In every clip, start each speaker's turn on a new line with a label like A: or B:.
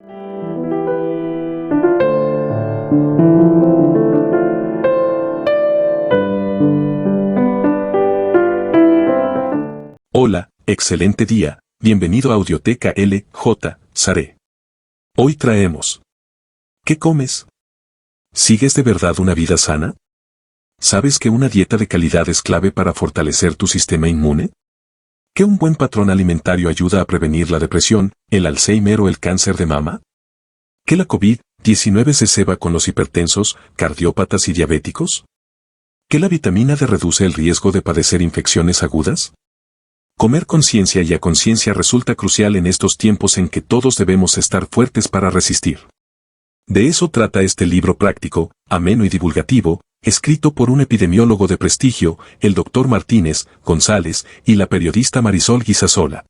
A: Hola, excelente día, bienvenido a Audioteca L.J. Saré. Hoy traemos: ¿qué comes? ¿Sigues de verdad una vida sana? ¿Sabes que una dieta de calidad es clave para fortalecer tu sistema inmune? ¿Que un buen patrón alimentario ayuda a prevenir la depresión, el Alzheimer o el cáncer de mama? ¿Que la COVID-19 se ceba con los hipertensos, cardiópatas y diabéticos? ¿Que la vitamina D reduce el riesgo de padecer infecciones agudas? Comer con ciencia y a conciencia resulta crucial en estos tiempos en que todos debemos estar fuertes para resistir. De eso trata este libro práctico, ameno y divulgativo, escrito por un epidemiólogo de prestigio, el Dr. Martínez González, y la periodista Marisol Guisasola.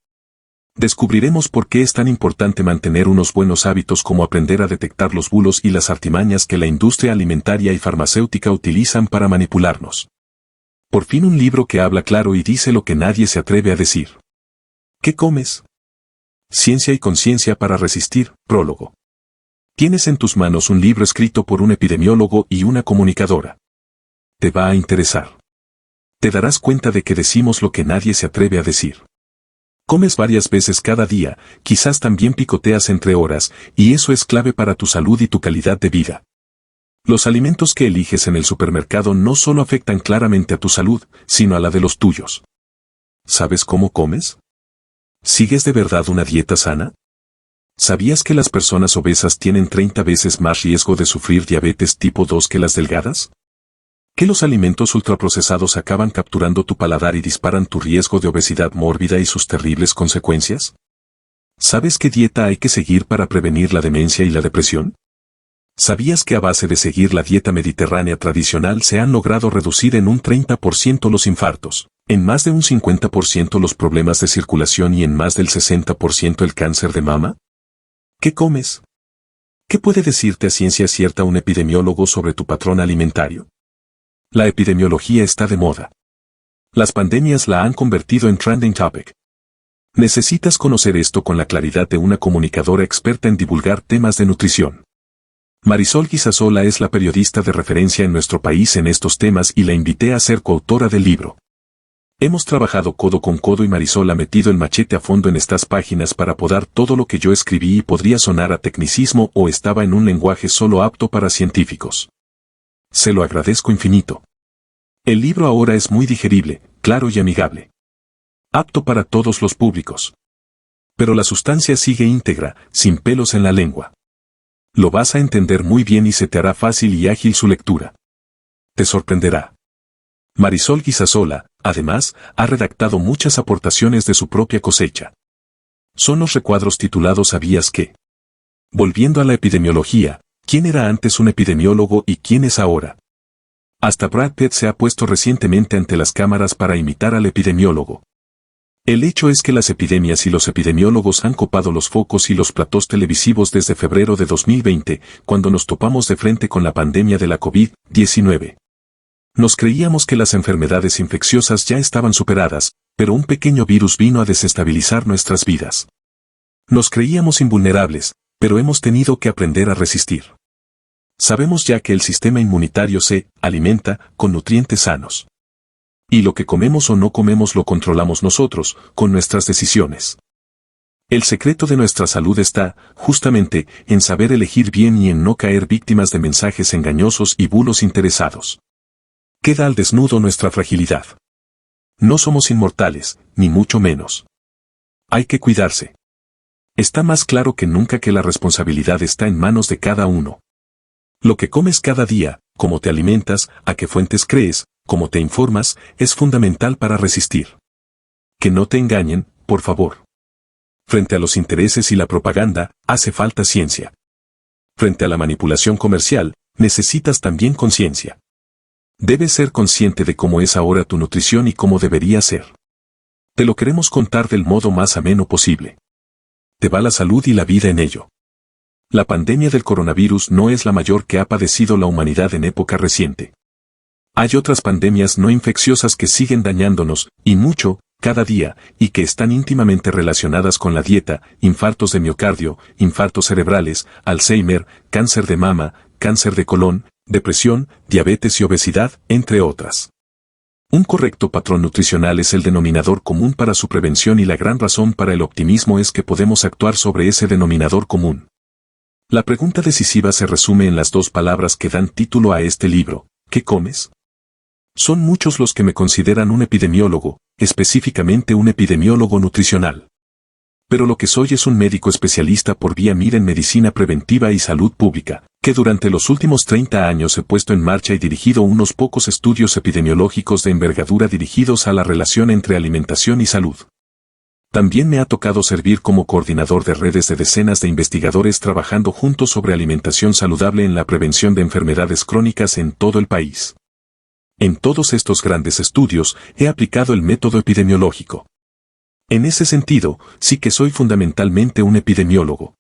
A: Descubriremos por qué es tan importante mantener unos buenos hábitos como aprender a detectar los bulos y las artimañas que la industria alimentaria y farmacéutica utilizan para manipularnos. Por fin un libro que habla claro y dice lo que nadie se atreve a decir. ¿Qué comes? Ciencia y conciencia para resistir, prólogo. Tienes en tus manos un libro escrito por un epidemiólogo y una comunicadora. Te va a interesar. Te darás cuenta de que decimos lo que nadie se atreve a decir. Comes varias veces cada día, quizás también picoteas entre horas, y eso es clave para tu salud y tu calidad de vida. Los alimentos que eliges en el supermercado no solo afectan claramente a tu salud, sino a la de los tuyos. ¿Sabes cómo comes? ¿Sigues de verdad una dieta sana? ¿Sabías que las personas obesas tienen 30 veces más riesgo de sufrir diabetes tipo 2 que las delgadas? ¿Que los alimentos ultraprocesados acaban capturando tu paladar y disparan tu riesgo de obesidad mórbida y sus terribles consecuencias? ¿Sabes qué dieta hay que seguir para prevenir la demencia y la depresión? ¿Sabías que a base de seguir la dieta mediterránea tradicional se han logrado reducir en un 30% los infartos, en más de un 50% los problemas de circulación y en más del 60% el cáncer de mama? ¿Qué comes? ¿Qué puede decirte a ciencia cierta un epidemiólogo sobre tu patrón alimentario? La epidemiología está de moda. Las pandemias la han convertido en trending topic. Necesitas conocer esto con la claridad de una comunicadora experta en divulgar temas de nutrición. Marisol Guisasola es la periodista de referencia en nuestro país en estos temas y la invité a ser coautora del libro. Hemos trabajado codo con codo y Marisol ha metido el machete a fondo en estas páginas para podar todo lo que yo escribí y podría sonar a tecnicismo o estaba en un lenguaje solo apto para científicos. Se lo agradezco infinito. El libro ahora es muy digerible, claro y amigable. Apto para todos los públicos. Pero la sustancia sigue íntegra, sin pelos en la lengua. Lo vas a entender muy bien y se te hará fácil y ágil su lectura. Te sorprenderá. Marisol Guisasola, además, ha redactado muchas aportaciones de su propia cosecha. Son los recuadros titulados ¿Sabías qué? Volviendo a la epidemiología, ¿quién era antes un epidemiólogo y quién es ahora? Hasta Brad Pitt se ha puesto recientemente ante las cámaras para imitar al epidemiólogo. El hecho es que las epidemias y los epidemiólogos han copado los focos y los platós televisivos desde febrero de 2020, cuando nos topamos de frente con la pandemia de la COVID-19. Nos creíamos que las enfermedades infecciosas ya estaban superadas, pero un pequeño virus vino a desestabilizar nuestras vidas. Nos creíamos invulnerables, pero hemos tenido que aprender a resistir. Sabemos ya que el sistema inmunitario se alimenta con nutrientes sanos. Y lo que comemos o no comemos lo controlamos nosotros, con nuestras decisiones. El secreto de nuestra salud está, justamente, en saber elegir bien y en no caer víctimas de mensajes engañosos y bulos interesados. Queda al desnudo nuestra fragilidad. No somos inmortales, ni mucho menos. Hay que cuidarse. Está más claro que nunca que la responsabilidad está en manos de cada uno. Lo que comes cada día, cómo te alimentas, a qué fuentes crees, cómo te informas, es fundamental para resistir. Que no te engañen, por favor. Frente a los intereses y la propaganda, hace falta ciencia. Frente a la manipulación comercial, necesitas también conciencia. Debes ser consciente de cómo es ahora tu nutrición y cómo debería ser. Te lo queremos contar del modo más ameno posible. Te va la salud y la vida en ello. La pandemia del coronavirus no es la mayor que ha padecido la humanidad en época reciente. Hay otras pandemias no infecciosas que siguen dañándonos, y mucho, cada día, y que están íntimamente relacionadas con la dieta, infartos de miocardio, infartos cerebrales, Alzheimer, cáncer de mama, cáncer de colon, depresión, diabetes y obesidad, entre otras. Un correcto patrón nutricional es el denominador común para su prevención y la gran razón para el optimismo es que podemos actuar sobre ese denominador común. La pregunta decisiva se resume en las dos palabras que dan título a este libro: ¿qué comes? Son muchos los que me consideran un epidemiólogo, específicamente un epidemiólogo nutricional. Pero lo que soy es un médico especialista por vía MIR en medicina preventiva y salud pública, que durante los últimos 30 años he puesto en marcha y dirigido unos pocos estudios epidemiológicos de envergadura dirigidos a la relación entre alimentación y salud. También me ha tocado servir como coordinador de redes de decenas de investigadores trabajando juntos sobre alimentación saludable en la prevención de enfermedades crónicas en todo el país. En todos estos grandes estudios he aplicado el método epidemiológico. En ese sentido, sí que soy fundamentalmente un epidemiólogo.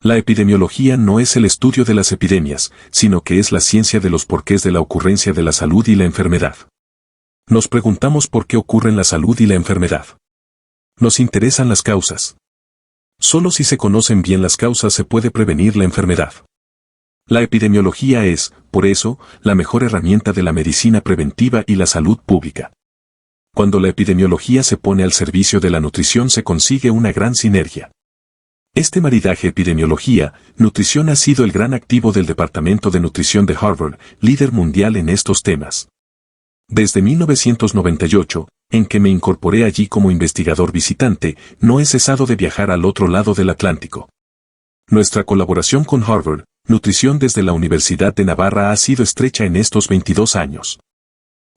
A: La epidemiología no es el estudio de las epidemias, sino que es la ciencia de los porqués de la ocurrencia de la salud y la enfermedad. Nos preguntamos por qué ocurren la salud y la enfermedad. Nos interesan las causas. Solo si se conocen bien las causas se puede prevenir la enfermedad. La epidemiología es, por eso, la mejor herramienta de la medicina preventiva y la salud pública. Cuando la epidemiología se pone al servicio de la nutrición se consigue una gran sinergia. Este maridaje epidemiología-nutrición ha sido el gran activo del Departamento de Nutrición de Harvard, líder mundial en estos temas. Desde 1998, en que me incorporé allí como investigador visitante, no he cesado de viajar al otro lado del Atlántico. Nuestra colaboración con Harvard, Nutrición desde la Universidad de Navarra ha sido estrecha en estos 22 años.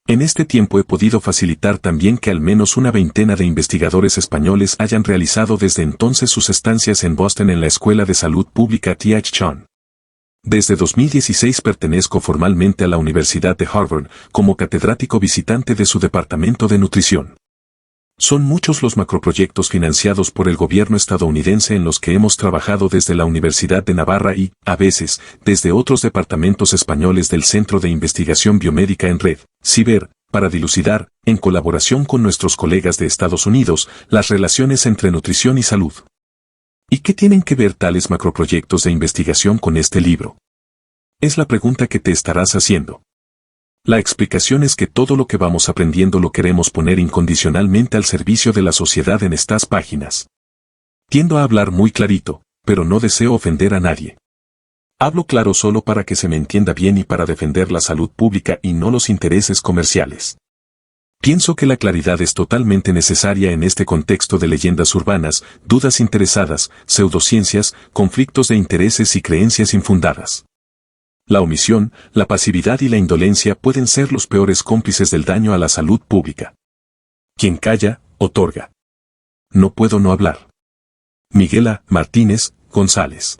A: En este tiempo he podido facilitar también que al menos una veintena de investigadores españoles hayan realizado desde entonces sus estancias en Boston en la Escuela de Salud Pública T.H. Chan. Desde 2016 pertenezco formalmente a la Universidad de Harvard como catedrático visitante de su Departamento de Nutrición. Son muchos los macroproyectos financiados por el gobierno estadounidense en los que hemos trabajado desde la Universidad de Navarra y, a veces, desde otros departamentos españoles del Centro de Investigación Biomédica en Red, CIBER, para dilucidar, en colaboración con nuestros colegas de Estados Unidos, las relaciones entre nutrición y salud. ¿Y qué tienen que ver tales macroproyectos de investigación con este libro? Es la pregunta que te estarás haciendo. La explicación es que todo lo que vamos aprendiendo lo queremos poner incondicionalmente al servicio de la sociedad en estas páginas. Tiendo a hablar muy clarito, pero no deseo ofender a nadie. Hablo claro solo para que se me entienda bien y para defender la salud pública y no los intereses comerciales. Pienso que la claridad es totalmente necesaria en este contexto de leyendas urbanas, dudas interesadas, pseudociencias, conflictos de intereses y creencias infundadas. La omisión, la pasividad y la indolencia pueden ser los peores cómplices del daño a la salud pública. Quien calla, otorga. No puedo no hablar. Miguel A. Martínez González.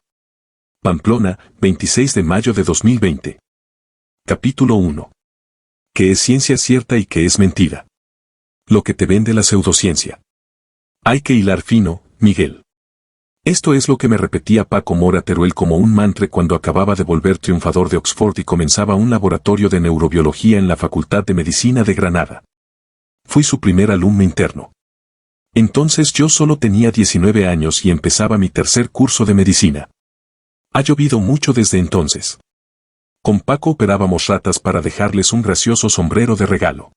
A: Pamplona, 26 de mayo de 2020. Capítulo 1. ¿Qué es ciencia cierta y qué es mentira? Lo que te vende la pseudociencia. Hay que hilar fino, Miguel. Esto es lo que me repetía Paco Mora Teruel como un mantra cuando acababa de volver triunfador de Oxford y comenzaba un laboratorio de neurobiología en la Facultad de Medicina de Granada. Fui su primer alumno interno. Entonces yo solo tenía 19 años y empezaba mi tercer curso de medicina. Ha llovido mucho desde entonces. Con Paco operábamos ratas para dejarles un gracioso sombrero de regalo.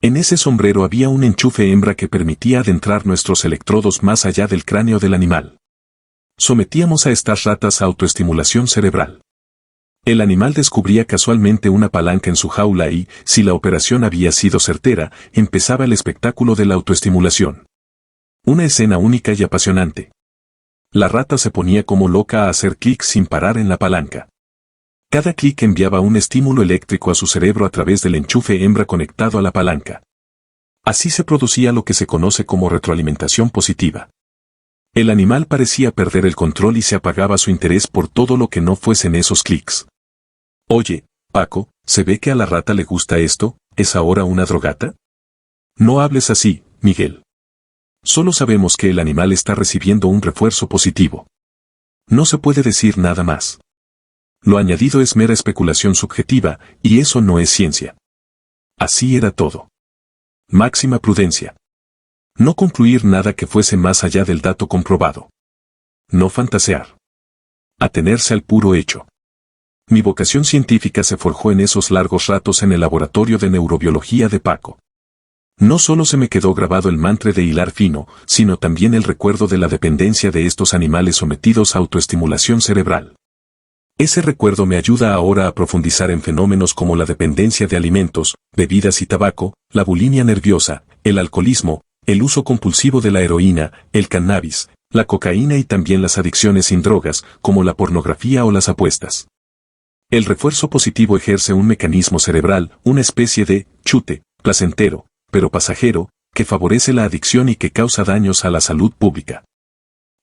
A: En ese sombrero había un enchufe hembra que permitía adentrar nuestros electrodos más allá del cráneo del animal. Sometíamos a estas ratas a autoestimulación cerebral. El animal descubría casualmente una palanca en su jaula y, si la operación había sido certera, empezaba el espectáculo de la autoestimulación. Una escena única y apasionante. La rata se ponía como loca a hacer clics sin parar en la palanca. Cada clic enviaba un estímulo eléctrico a su cerebro a través del enchufe hembra conectado a la palanca. Así se producía lo que se conoce como retroalimentación positiva. El animal parecía perder el control y se apagaba su interés por todo lo que no fuesen esos clics. Oye, Paco, ¿se ve que a la rata le gusta esto? ¿Es ahora una drogata? No hables así, Miguel. Solo sabemos que el animal está recibiendo un refuerzo positivo. No se puede decir nada más. Lo añadido es mera especulación subjetiva, y eso no es ciencia. Así era todo. Máxima prudencia. No concluir nada que fuese más allá del dato comprobado. No fantasear. Atenerse al puro hecho. Mi vocación científica se forjó en esos largos ratos en el laboratorio de neurobiología de Paco. No solo se me quedó grabado el mantra de hilar fino, sino también el recuerdo de la dependencia de estos animales sometidos a autoestimulación cerebral. Ese recuerdo me ayuda ahora a profundizar en fenómenos como la dependencia de alimentos, bebidas y tabaco, la bulimia nerviosa, el alcoholismo, el uso compulsivo de la heroína, el cannabis, la cocaína y también las adicciones sin drogas, como la pornografía o las apuestas. El refuerzo positivo ejerce un mecanismo cerebral, una especie de chute, placentero, pero pasajero, que favorece la adicción y que causa daños a la salud pública.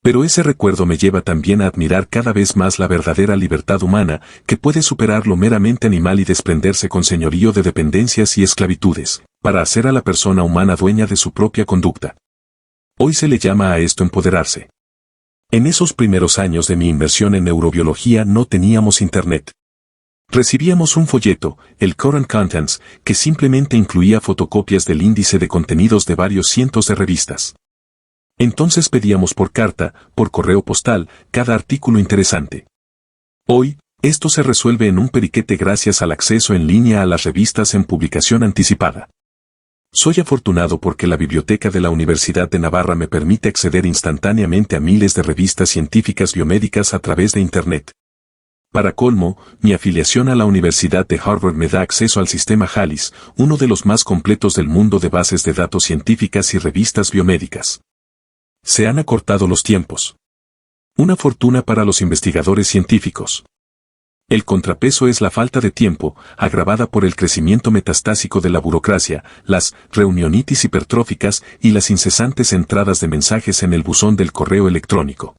A: Pero ese recuerdo me lleva también a admirar cada vez más la verdadera libertad humana, que puede superar lo meramente animal y desprenderse con señorío de dependencias y esclavitudes, para hacer a la persona humana dueña de su propia conducta. Hoy se le llama a esto empoderarse. En esos primeros años de mi inmersión en neurobiología no teníamos internet. Recibíamos un folleto, el Current Contents, que simplemente incluía fotocopias del índice de contenidos de varios cientos de revistas. Entonces pedíamos por carta, por correo postal, cada artículo interesante. Hoy, esto se resuelve en un periquete gracias al acceso en línea a las revistas en publicación anticipada. Soy afortunado porque la biblioteca de la Universidad de Navarra me permite acceder instantáneamente a miles de revistas científicas biomédicas a través de Internet. Para colmo, mi afiliación a la Universidad de Harvard me da acceso al sistema JALIS, uno de los más completos del mundo de bases de datos científicas y revistas biomédicas. Se han acortado los tiempos. Una fortuna para los investigadores científicos. El contrapeso es la falta de tiempo, agravada por el crecimiento metastásico de la burocracia, las reunionitis hipertróficas y las incesantes entradas de mensajes en el buzón del correo electrónico.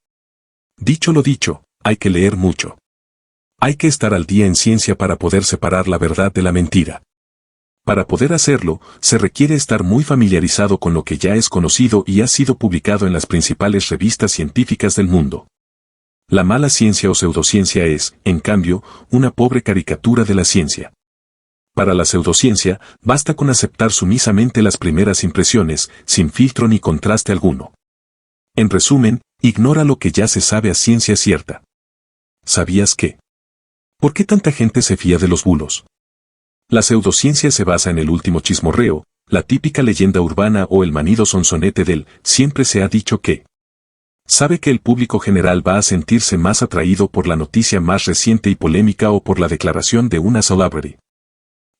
A: Dicho lo dicho, hay que leer mucho. Hay que estar al día en ciencia para poder separar la verdad de la mentira. Para poder hacerlo, se requiere estar muy familiarizado con lo que ya es conocido y ha sido publicado en las principales revistas científicas del mundo. La mala ciencia o pseudociencia es, en cambio, una pobre caricatura de la ciencia. Para la pseudociencia, basta con aceptar sumisamente las primeras impresiones, sin filtro ni contraste alguno. En resumen, ignora lo que ya se sabe a ciencia cierta. ¿Sabías qué? ¿Por qué tanta gente se fía de los bulos? La pseudociencia se basa en el último chismorreo, la típica leyenda urbana o el manido sonsonete del siempre se ha dicho que. Sabe que el público general va a sentirse más atraído por la noticia más reciente y polémica o por la declaración de una celebrity.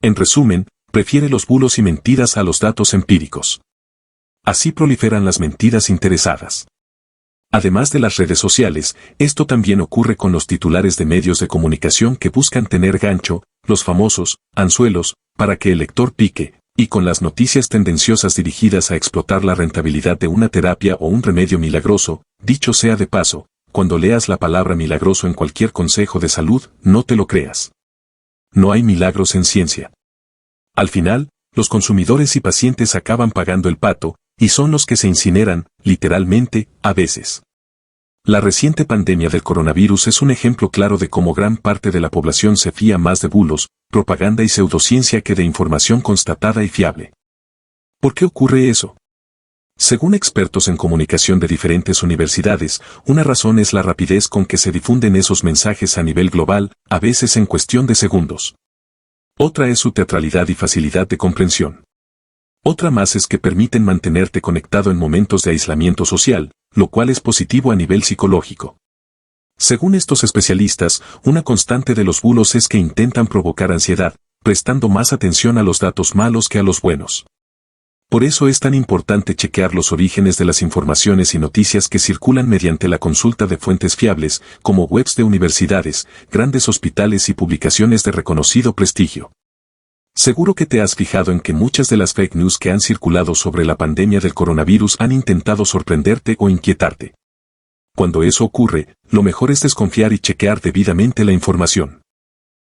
A: En resumen, prefiere los bulos y mentiras a los datos empíricos. Así proliferan las mentiras interesadas. Además de las redes sociales, esto también ocurre con los titulares de medios de comunicación que buscan tener gancho, los famosos anzuelos, para que el lector pique, y con las noticias tendenciosas dirigidas a explotar la rentabilidad de una terapia o un remedio milagroso. Dicho sea de paso, cuando leas la palabra milagroso en cualquier consejo de salud, no te lo creas. No hay milagros en ciencia. Al final, los consumidores y pacientes acaban pagando el pato, y son los que se incineran, literalmente, a veces. La reciente pandemia del coronavirus es un ejemplo claro de cómo gran parte de la población se fía más de bulos, propaganda y pseudociencia que de información constatada y fiable. ¿Por qué ocurre eso? Según expertos en comunicación de diferentes universidades, una razón es la rapidez con que se difunden esos mensajes a nivel global, a veces en cuestión de segundos. Otra es su teatralidad y facilidad de comprensión. Otra más es que permiten mantenerte conectado en momentos de aislamiento social, lo cual es positivo a nivel psicológico. Según estos especialistas, una constante de los bulos es que intentan provocar ansiedad, prestando más atención a los datos malos que a los buenos. Por eso es tan importante chequear los orígenes de las informaciones y noticias que circulan mediante la consulta de fuentes fiables, como webs de universidades, grandes hospitales y publicaciones de reconocido prestigio. Seguro que te has fijado en que muchas de las fake news que han circulado sobre la pandemia del coronavirus han intentado sorprenderte o inquietarte. Cuando eso ocurre, lo mejor es desconfiar y chequear debidamente la información.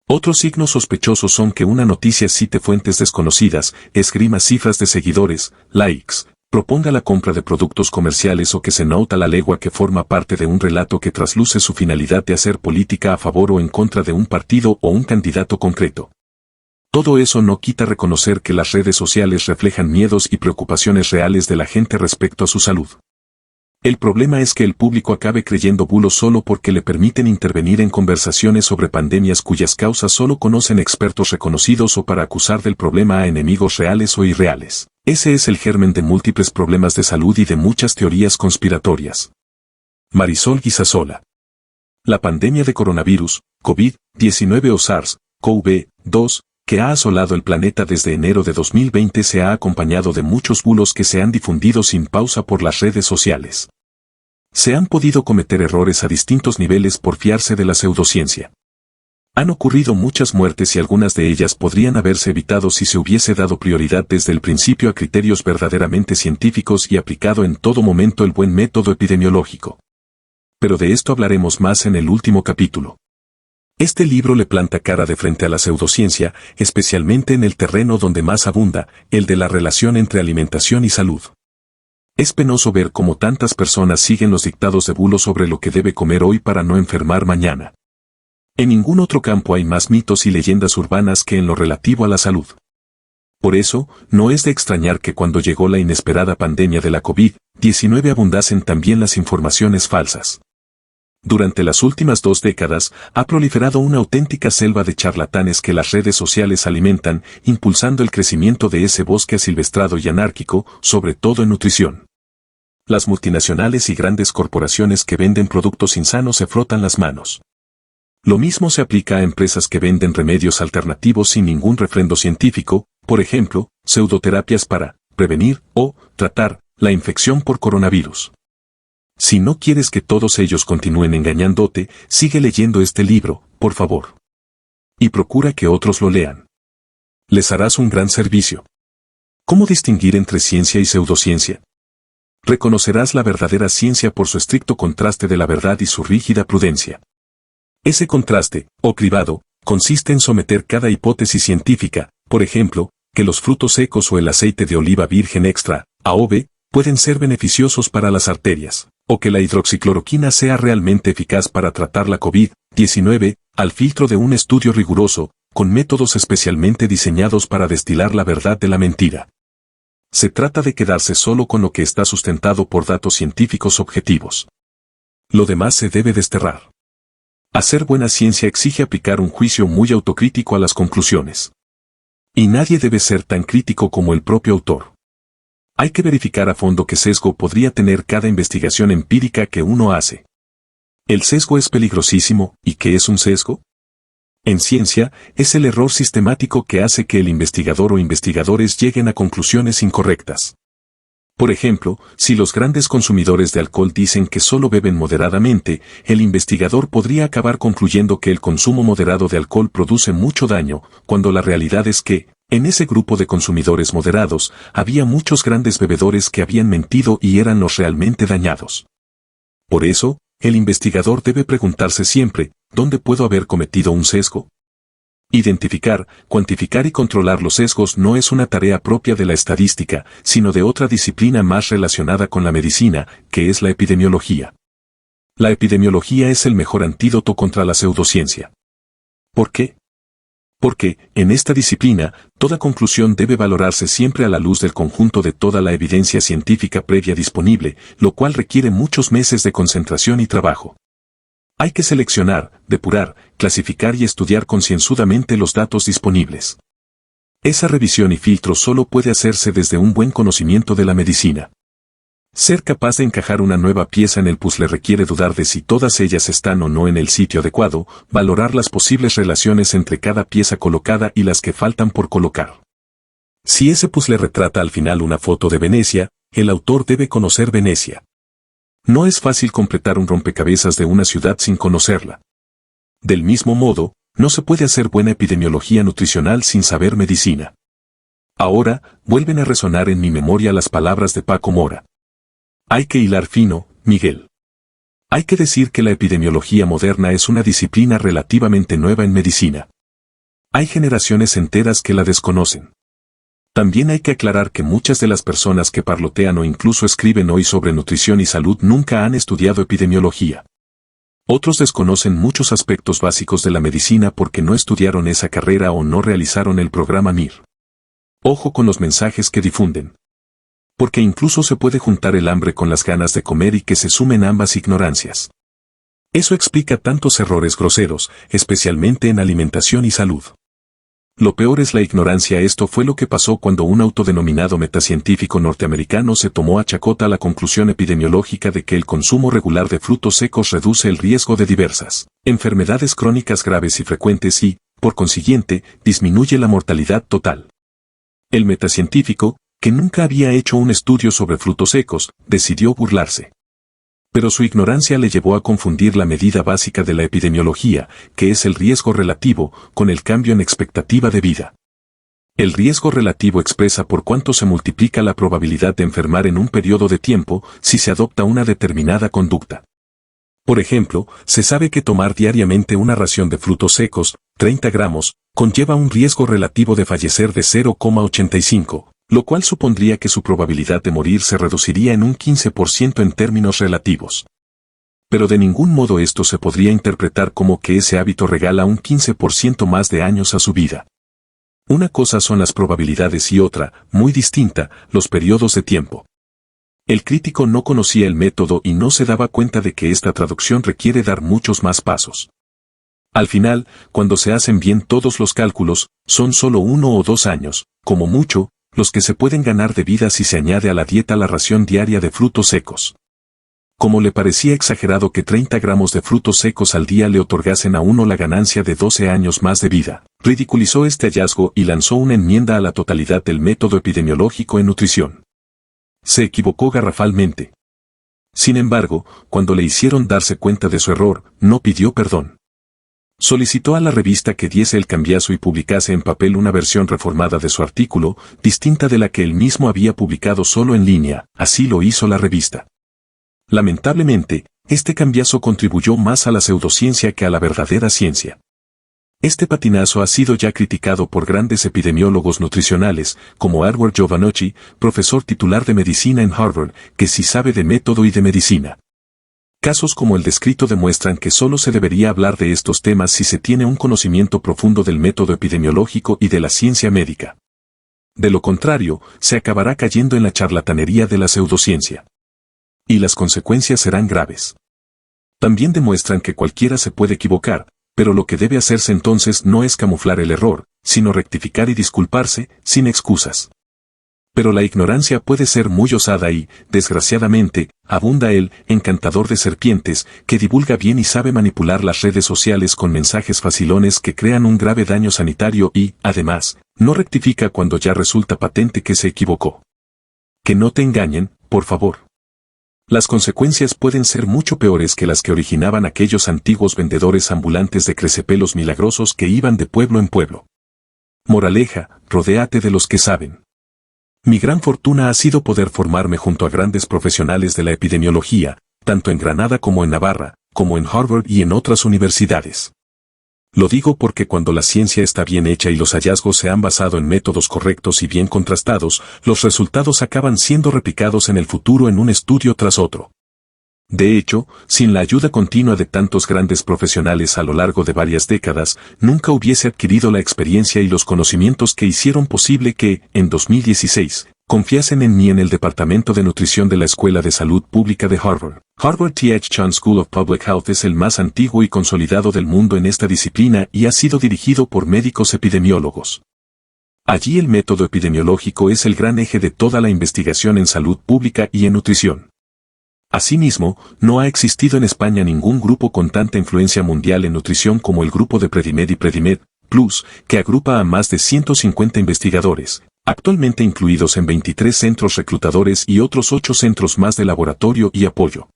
A: Otros signos sospechosos son que una noticia cite fuentes desconocidas, esgrima cifras de seguidores, likes, proponga la compra de productos comerciales o que se nota la legua que forma parte de un relato que trasluce su finalidad de hacer política a favor o en contra de un partido o un candidato concreto. Todo eso no quita reconocer que las redes sociales reflejan miedos y preocupaciones reales de la gente respecto a su salud. El problema es que el público acabe creyendo bulos solo porque le permiten intervenir en conversaciones sobre pandemias cuyas causas solo conocen expertos reconocidos o para acusar del problema a enemigos reales o irreales. Ese es el germen de múltiples problemas de salud y de muchas teorías conspiratorias. Marisol Guisasola. La pandemia de coronavirus, COVID-19 o SARS-CoV-2, que ha asolado el planeta desde enero de 2020 se ha acompañado de muchos bulos que se han difundido sin pausa por las redes sociales. Se han podido cometer errores a distintos niveles por fiarse de la pseudociencia. Han ocurrido muchas muertes y algunas de ellas podrían haberse evitado si se hubiese dado prioridad desde el principio a criterios verdaderamente científicos y aplicado en todo momento el buen método epidemiológico. Pero de esto hablaremos más en el último capítulo. Este libro le planta cara de frente a la pseudociencia, especialmente en el terreno donde más abunda, el de la relación entre alimentación y salud. Es penoso ver cómo tantas personas siguen los dictados de bulos sobre lo que debe comer hoy para no enfermar mañana. En ningún otro campo hay más mitos y leyendas urbanas que en lo relativo a la salud. Por eso, no es de extrañar que cuando llegó la inesperada pandemia de la COVID-19 abundasen también las informaciones falsas. Durante las últimas 2 décadas, ha proliferado una auténtica selva de charlatanes que las redes sociales alimentan, impulsando el crecimiento de ese bosque asilvestrado y anárquico, sobre todo en nutrición. Las multinacionales y grandes corporaciones que venden productos insanos se frotan las manos. Lo mismo se aplica a empresas que venden remedios alternativos sin ningún refrendo científico, por ejemplo, pseudoterapias para prevenir o tratar la infección por coronavirus. Si no quieres que todos ellos continúen engañándote, sigue leyendo este libro, por favor. Y procura que otros lo lean. Les harás un gran servicio. ¿Cómo distinguir entre ciencia y pseudociencia? Reconocerás la verdadera ciencia por su estricto contraste de la verdad y su rígida prudencia. Ese contraste, o cribado, consiste en someter cada hipótesis científica, por ejemplo, que los frutos secos o el aceite de oliva virgen extra, AOV, pueden ser beneficiosos para las arterias, o que la hidroxicloroquina sea realmente eficaz para tratar la COVID-19, al filtro de un estudio riguroso, con métodos especialmente diseñados para destilar la verdad de la mentira. Se trata de quedarse solo con lo que está sustentado por datos científicos objetivos. Lo demás se debe desterrar. Hacer buena ciencia exige aplicar un juicio muy autocrítico a las conclusiones. Y nadie debe ser tan crítico como el propio autor. Hay que verificar a fondo qué sesgo podría tener cada investigación empírica que uno hace. El sesgo es peligrosísimo, ¿y qué es un sesgo? En ciencia, es el error sistemático que hace que el investigador o investigadores lleguen a conclusiones incorrectas. Por ejemplo, si los grandes consumidores de alcohol dicen que solo beben moderadamente, el investigador podría acabar concluyendo que el consumo moderado de alcohol produce mucho daño, cuando la realidad es que, en ese grupo de consumidores moderados, había muchos grandes bebedores que habían mentido y eran los realmente dañados. Por eso, el investigador debe preguntarse siempre, ¿dónde puedo haber cometido un sesgo? Identificar, cuantificar y controlar los sesgos no es una tarea propia de la estadística, sino de otra disciplina más relacionada con la medicina, que es la epidemiología. La epidemiología es el mejor antídoto contra la pseudociencia. ¿Por qué? Porque, en esta disciplina, toda conclusión debe valorarse siempre a la luz del conjunto de toda la evidencia científica previa disponible, lo cual requiere muchos meses de concentración y trabajo. Hay que seleccionar, depurar, clasificar y estudiar concienzudamente los datos disponibles. Esa revisión y filtro solo puede hacerse desde un buen conocimiento de la medicina. Ser capaz de encajar una nueva pieza en el puzzle requiere dudar de si todas ellas están o no en el sitio adecuado, valorar las posibles relaciones entre cada pieza colocada y las que faltan por colocar. Si ese puzzle retrata al final una foto de Venecia, el autor debe conocer Venecia. No es fácil completar un rompecabezas de una ciudad sin conocerla. Del mismo modo, no se puede hacer buena epidemiología nutricional sin saber medicina. Ahora, vuelven a resonar en mi memoria las palabras de Paco Mora. Hay que hilar fino, Miguel. Hay que decir que la epidemiología moderna es una disciplina relativamente nueva en medicina. Hay generaciones enteras que la desconocen. También hay que aclarar que muchas de las personas que parlotean o incluso escriben hoy sobre nutrición y salud nunca han estudiado epidemiología. Otros desconocen muchos aspectos básicos de la medicina porque no estudiaron esa carrera o no realizaron el programa MIR. Ojo con los mensajes que difunden. Porque incluso se puede juntar el hambre con las ganas de comer y que se sumen ambas ignorancias. Eso explica tantos errores groseros, especialmente en alimentación y salud. Lo peor es la ignorancia. Esto fue lo que pasó cuando un autodenominado metacientífico norteamericano se tomó a chacota la conclusión epidemiológica de que el consumo regular de frutos secos reduce el riesgo de diversas enfermedades crónicas graves y frecuentes y, por consiguiente, disminuye la mortalidad total. El metacientífico, que nunca había hecho un estudio sobre frutos secos, decidió burlarse. Pero su ignorancia le llevó a confundir la medida básica de la epidemiología, que es el riesgo relativo, con el cambio en expectativa de vida. El riesgo relativo expresa por cuánto se multiplica la probabilidad de enfermar en un periodo de tiempo si se adopta una determinada conducta. Por ejemplo, se sabe que tomar diariamente una ración de frutos secos, 30 gramos, conlleva un riesgo relativo de fallecer de 0,85. Lo cual supondría que su probabilidad de morir se reduciría en un 15% en términos relativos. Pero de ningún modo esto se podría interpretar como que ese hábito regala un 15% más de años a su vida. Una cosa son las probabilidades y otra, muy distinta, los periodos de tiempo. El crítico no conocía el método y no se daba cuenta de que esta traducción requiere dar muchos más pasos. Al final, cuando se hacen bien todos los cálculos, son solo 1 o 2 años, como mucho, los que se pueden ganar de vida si se añade a la dieta la ración diaria de frutos secos. Como le parecía exagerado que 30 gramos de frutos secos al día le otorgasen a uno la ganancia de 12 años más de vida, ridiculizó este hallazgo y lanzó una enmienda a la totalidad del método epidemiológico en nutrición. Se equivocó garrafalmente. Sin embargo, cuando le hicieron darse cuenta de su error, no pidió perdón. Solicitó a la revista que diese el cambiazo y publicase en papel una versión reformada de su artículo, distinta de la que él mismo había publicado solo en línea. Así lo hizo la revista. Lamentablemente, este cambiazo contribuyó más a la pseudociencia que a la verdadera ciencia. Este patinazo ha sido ya criticado por grandes epidemiólogos nutricionales, como Edward Giovannocci, profesor titular de medicina en Harvard, que sí sabe de método y de medicina. Casos como el descrito demuestran que solo se debería hablar de estos temas si se tiene un conocimiento profundo del método epidemiológico y de la ciencia médica. De lo contrario, se acabará cayendo en la charlatanería de la pseudociencia. Y las consecuencias serán graves. También demuestran que cualquiera se puede equivocar, pero lo que debe hacerse entonces no es camuflar el error, sino rectificar y disculparse, sin excusas. Pero la ignorancia puede ser muy osada y, desgraciadamente, abunda el encantador de serpientes, que divulga bien y sabe manipular las redes sociales con mensajes facilones que crean un grave daño sanitario y, además, no rectifica cuando ya resulta patente que se equivocó. Que no te engañen, por favor. Las consecuencias pueden ser mucho peores que las que originaban aquellos antiguos vendedores ambulantes de crecepelos milagrosos que iban de pueblo en pueblo. Moraleja, rodéate de los que saben. Mi gran fortuna ha sido poder formarme junto a grandes profesionales de la epidemiología, tanto en Granada como en Navarra, como en Harvard y en otras universidades. Lo digo porque cuando la ciencia está bien hecha y los hallazgos se han basado en métodos correctos y bien contrastados, los resultados acaban siendo replicados en el futuro en un estudio tras otro. De hecho, sin la ayuda continua de tantos grandes profesionales a lo largo de varias décadas, nunca hubiese adquirido la experiencia y los conocimientos que hicieron posible que, en 2016, confiasen en mí en el Departamento de Nutrición de la Escuela de Salud Pública de Harvard. Harvard T.H. Chan School of Public Health es el más antiguo y consolidado del mundo en esta disciplina y ha sido dirigido por médicos epidemiólogos. Allí el método epidemiológico es el gran eje de toda la investigación en salud pública y en nutrición. Asimismo, no ha existido en España ningún grupo con tanta influencia mundial en nutrición como el grupo de Predimed y Predimed Plus, que agrupa a más de 150 investigadores, actualmente incluidos en 23 centros reclutadores y otros 8 centros más de laboratorio y apoyo.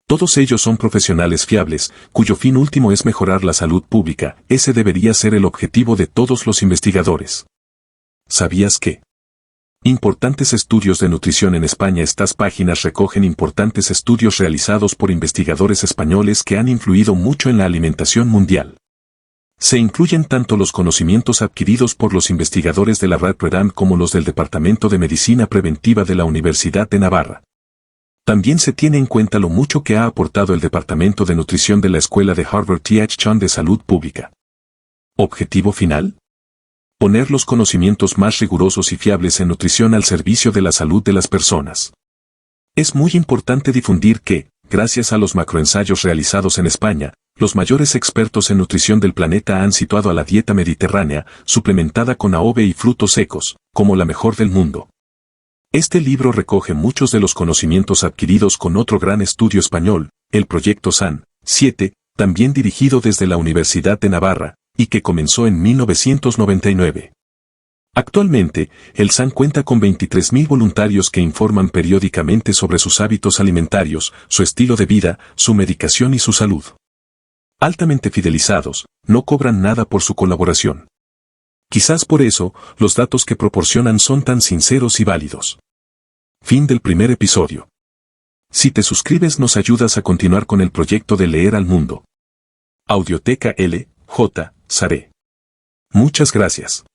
A: Todos ellos son profesionales fiables, cuyo fin último es mejorar la salud pública. Ese debería ser el objetivo de todos los investigadores. ¿Sabías que? Importantes estudios de nutrición en España. Estas páginas recogen importantes estudios realizados por investigadores españoles que han influido mucho en la alimentación mundial. Se incluyen tanto los conocimientos adquiridos por los investigadores de la RAD como los del Departamento de Medicina Preventiva de la Universidad de Navarra. También se tiene en cuenta lo mucho que ha aportado el Departamento de Nutrición de la Escuela de Harvard T.H. Chan de Salud Pública. ¿Objetivo final? Poner los conocimientos más rigurosos y fiables en nutrición al servicio de la salud de las personas. Es muy importante difundir que, gracias a los macroensayos realizados en España, los mayores expertos en nutrición del planeta han situado a la dieta mediterránea, suplementada con AOV y frutos secos, como la mejor del mundo. Este libro recoge muchos de los conocimientos adquiridos con otro gran estudio español, el Proyecto SAN 7, también dirigido desde la Universidad de Navarra, y que comenzó en 1999. Actualmente, el SAN cuenta con 23.000 voluntarios que informan periódicamente sobre sus hábitos alimentarios, su estilo de vida, su medicación y su salud. Altamente fidelizados, no cobran nada por su colaboración. Quizás por eso, los datos que proporcionan son tan sinceros y válidos. Fin del primer episodio. Si te suscribes nos ayudas a continuar con el proyecto de leer al mundo. Audioteca L. J. Saré. Muchas gracias.